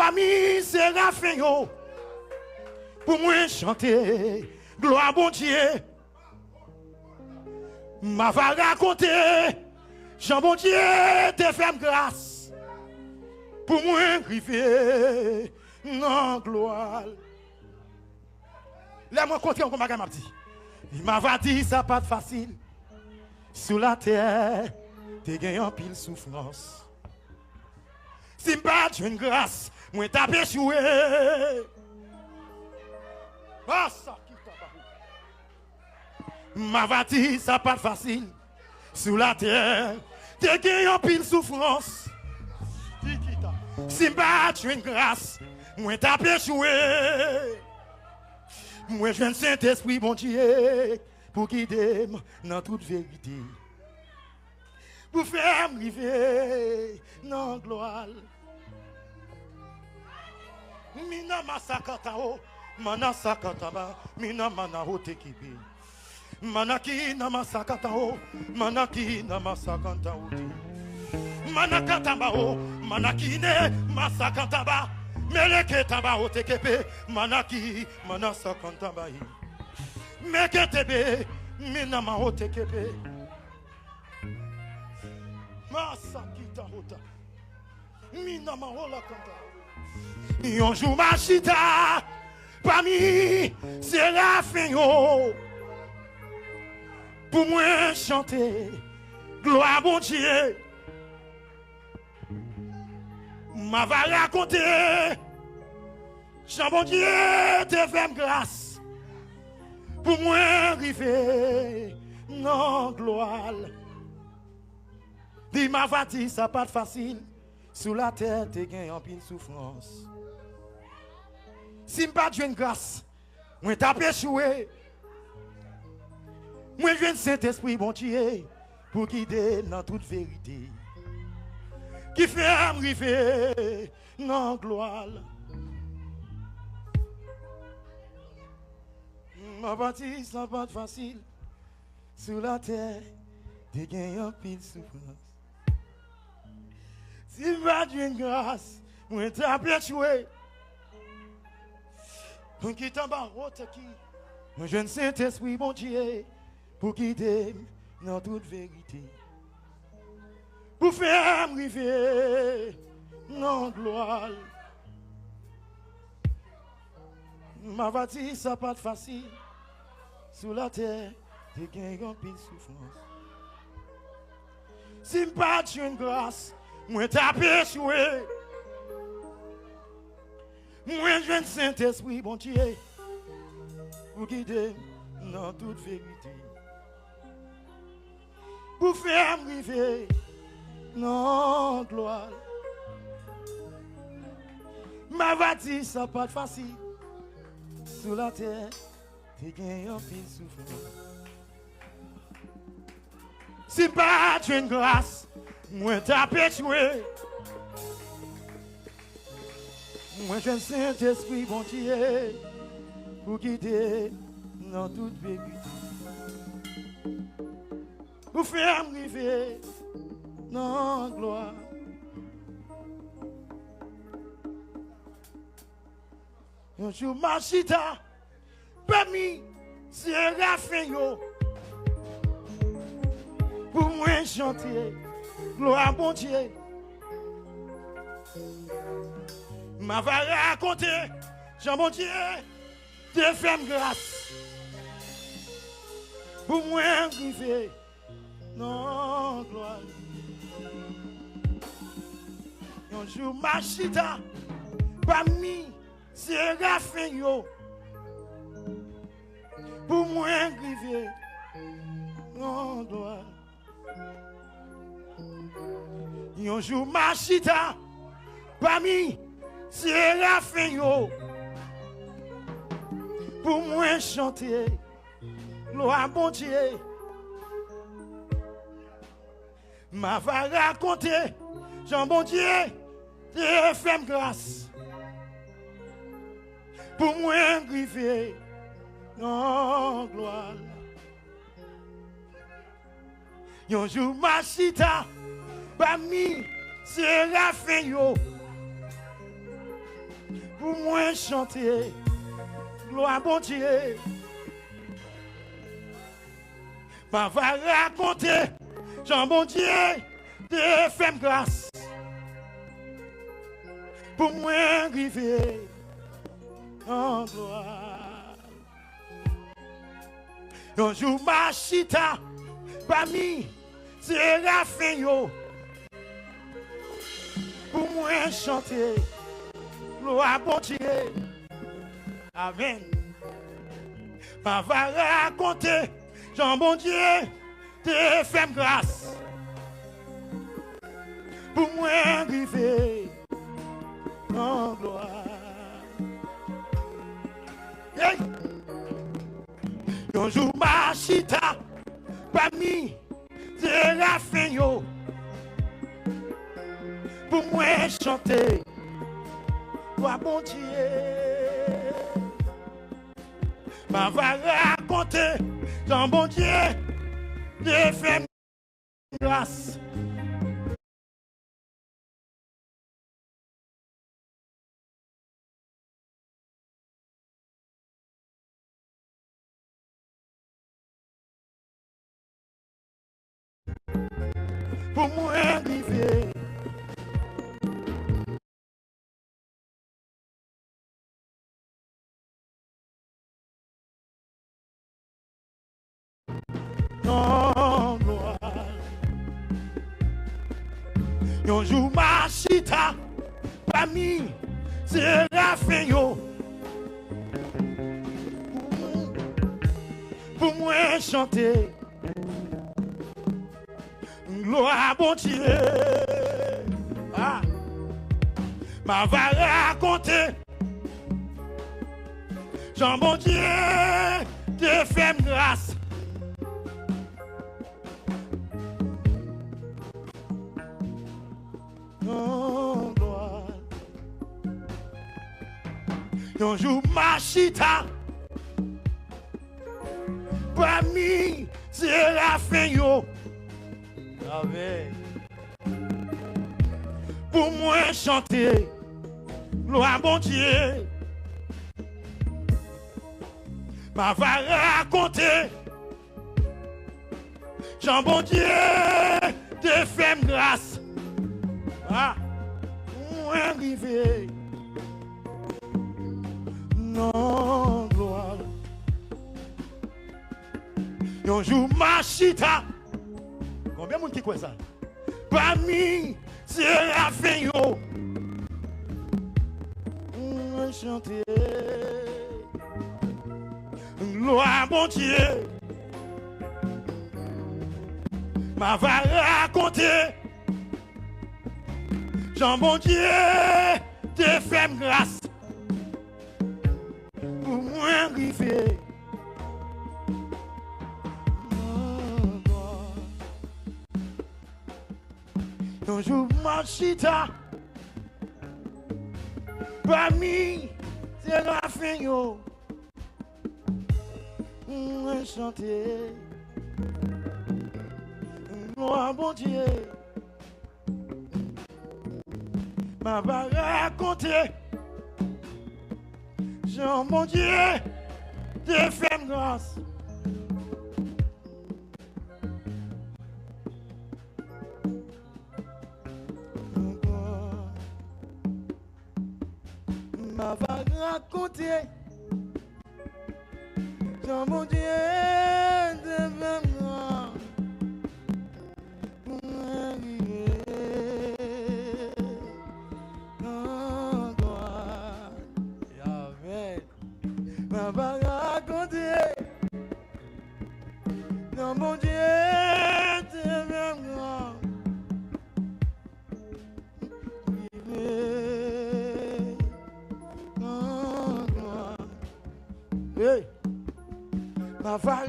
parmi séraphins yo, pour moi chanter gloire bon Dieu. M'a va raconter Jean bon Dieu te fait grâce pour moi arriver non gloire. Là moi compter encore m'a dit. Il m'a dit ça pas facile. Sous la terre, t'es gagné en pile souffrance. Si m'pas une grâce, moi t'as échoué. Ah ça qui t'a m'a dit ça pas facile. Sous la terre, t'es gagné en pile souffrance. Si m'pas une grâce, moi t'as échoué. Moi je viens de Saint-Esprit bon Dieu pour guider dans toute vérité. Pour faire m'river dans gloire. Mina masakatao, mana sakataba, mina manao tekibi. Manaki na masakatao, manaki na masakatao. Manakatabao, manakine masakataba. Meleke tabao tekepe, manaki manasakataba. Meketebe, mina mao tekepe. Masakita hota. Mina mahola kanta. Yon jour machita parmi séraphins yo. Pour moi chanter gloire bon Dieu. M'a va raconter Jean bon Dieu te fait grâce. Pour moi arriver non gloire. Dis m'a va dire ça pas facile. Sous la terre t'es gagné en pile souffrance. Si m'pas une grâce, moi t'as échoué. Moi je viens de Saint-Esprit bon Dieu pour guider dans toute vérité. Qui fait arriver non gloire. Ma bâtisse ça pas facile. Sous la terre t'es gagné en pile souffrance. Si m'pas une grâce, moi t'as échoué. Pour qui t'en bas, qui moi je ne Saint-Esprit bon Dieu pour guider dans toute vérité. Pour faire arriver non gloire. Ma va dire ça pas facile. Sous la terre, t'es gagné en pile souffrance. Si m'pas une grâce, moi t'as échoué. Moi je viens de Saint-Esprit bon Dieu pour guider dans toute vérité. Pour faire arriver non gloire. Ma va dire ça pas facile. Sous la terre, t'es gagné en pile souffrance. Si pas une grâce, moi t'as échoué. Moi je Saint-Esprit bon Dieu pour guider dans toute vérité. Pour faire arriver non gloire. Un jour machita parmi séraphins yo. Pour moi chanter gloire bon Dieu. M'a va raconter Jean bon Dieu te fait grâce. Pour moi arriver non gloire. Un jour machita parmi séraphins yo. Pour moi arriver non gloire. Un jour machita parmi séraphins yo. Pour moi chanter gloire bon Dieu. M'a va raconter Jean bon Dieu te fait grâce. Pour moi arriver non gloire. Un jour machita parmi séraphins yo. pour moi chanter, gloire bon Dieu. Ma va raconter, Jean bon Dieu, de faire grâce. Pour moi arriver en gloire. Un jour ma chita, parmi Séraphin yo. Pour moi chanter, gloire bon Dieu. Amen. Ma va raconter, Jean bon Dieu, te fait grâce. Pour moi arriver en gloire. Hey! Un jour ma chita, parmi Séraphin yo. Pour moi chanter, gloire bon Dieu. Ma va raconter, Jean bon Dieu, de faire grâce. Pour moi arriver. Non, gloire. Un jour ma chita, parmi Séraphin yo. Pour moi chanter, gloire bon Dieu. Ah. Ma va raconter, Jean bon Dieu, te fait grâce. Non, gloire. Un jour ma chita, parmi Séraphin yo. Amen. Pour moi chanter, gloire bon Dieu. Ma va raconter, Jean bon Dieu, te fait grâce. Ah, moi arrivé. Non, gloire. Un jour ma chita. Combien de monde qui croit ça? Parmi Séraphin yo. Chanter. Gloire bon Dieu. Ma va raconter, Jean bon Dieu, te fait grâce. Pour moi arriver. Un jour ma chita, parmi Séraphin yo. Chanter, gloire bon Dieu. Ma va raconter, Jean bon Dieu, te fait grâce. Ma va raconter, Jean mon Dieu, te fait grâce. Pour m'arriver en gloire. Amen. Ma va raconter, Jean mon Dieu, te fait grâce. Hey, ma va